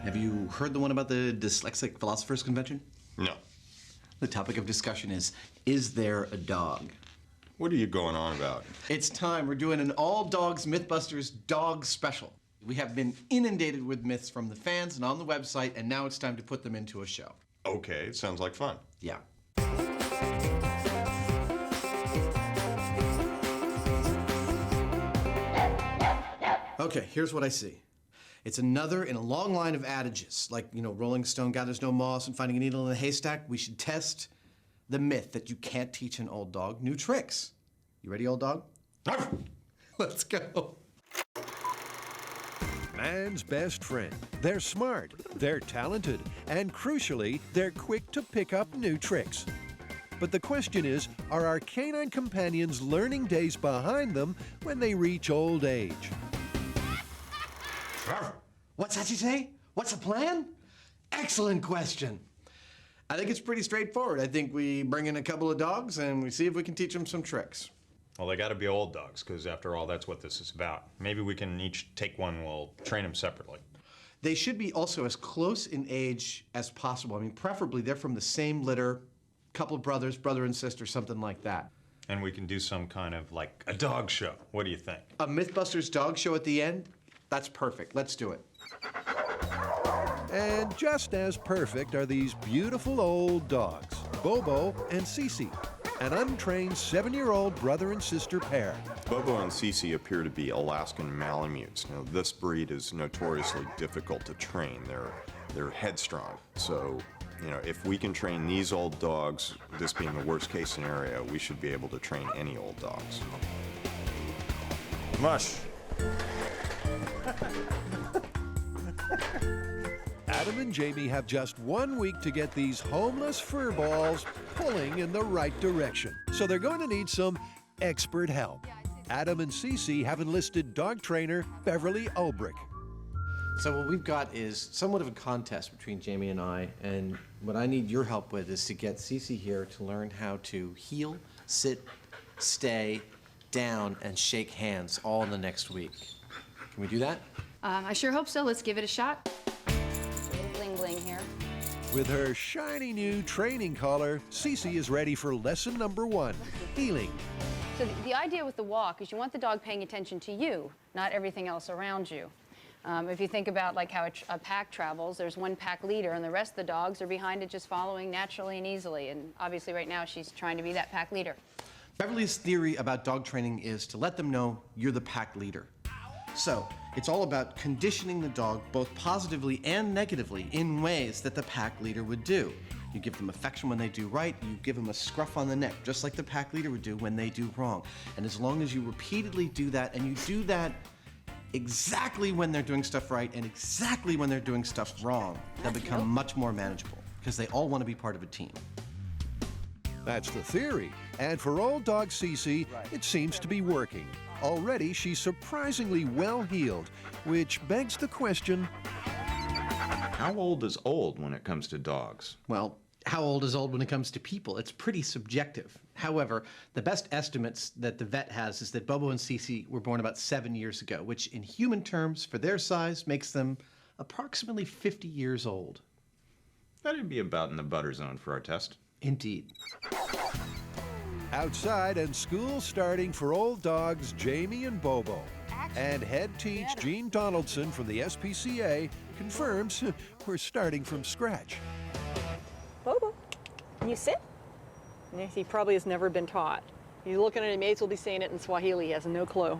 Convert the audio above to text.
Have you heard the one about the Dyslexic Philosophers Convention? No. The topic of discussion is there a dog? What are you going on about? It's time. We're doing an all dogs Mythbusters dog special. We have been inundated with myths from the fans and on the website, and now it's time to put them into a show. Okay, it sounds like fun. Yeah. Okay, here's what I see. It's another in a long line of adages, like, Rolling Stone gathers no moss and finding a needle in a haystack. We should test the myth that you can't teach an old dog new tricks. You ready, old dog? Let's go. Man's best friend. They're smart, they're talented, and crucially, they're quick to pick up new tricks. But the question is, are our canine companions learning days behind them when they reach old age? What's that you say? What's the plan? Excellent question. I think it's pretty straightforward. I think we bring in a couple of dogs and we see if we can teach them some tricks. Well, they gotta be old dogs, because after all, that's what this is about. Maybe we can each take one, we'll train them separately. They should be also as close in age as possible. I mean, preferably they're from the same litter, couple of brothers, brother and sister, something like that. And we can do some kind of, like, a dog show. What do you think? A Mythbusters dog show at the end? That's perfect. Let's do it. And just as perfect are these beautiful old dogs, Bobo and Cece, an untrained 7-year-old brother and sister pair. Bobo and Cece appear to be Alaskan Malamutes. Now, this breed is notoriously difficult to train. They're headstrong. So, if we can train these old dogs, this being the worst case scenario, we should be able to train any old dogs. Mush. Adam and Jamie have just 1 week to get these homeless fur balls pulling in the right direction. So they're going to need some expert help. Adam and Cece have enlisted dog trainer Beverly Ulbrich. So what we've got is somewhat of a contest between Jamie and I, and what I need your help with is to get Cece here to learn how to heel, sit, stay, down, and shake hands all in the next week. Can we do that? I sure hope so. Let's give it a shot. A little bling bling here. With her shiny new training collar, Cece is ready for lesson number 1, heeling. So the idea with the walk is you want the dog paying attention to you, not everything else around you. If you think about like how a pack travels, there's one pack leader and the rest of the dogs are behind it just following naturally and easily. And obviously right now she's trying to be that pack leader. Beverly's theory about dog training is to let them know you're the pack leader. So it's all about conditioning the dog both positively and negatively in ways that the pack leader would do. You give them affection when they do right, you give them a scruff on the neck, just like the pack leader would do when they do wrong. And as long as you repeatedly do that, and you do that exactly when they're doing stuff right and exactly when they're doing stuff wrong, they'll become much more manageable, because they all want to be part of a team. That's the theory. And for old dog Cece, it seems to be working. Already, she's surprisingly well-heeled, which begs the question, how old is old when it comes to dogs? Well, how old is old when it comes to people? It's pretty subjective. However, the best estimates that the vet has is that Bobo and Cece were born about 7 years ago, which in human terms, for their size, makes them approximately 50 years old. That'd be about in the butter zone for our test. Indeed. outside and school starting for old dogs Jamie and Bobo. And head teach Gene Donaldson from the SPCA confirms we're starting from scratch. Bobo, can you sit? He probably has never been taught. He's looking at his mates, will be saying it in Swahili. He has no clue.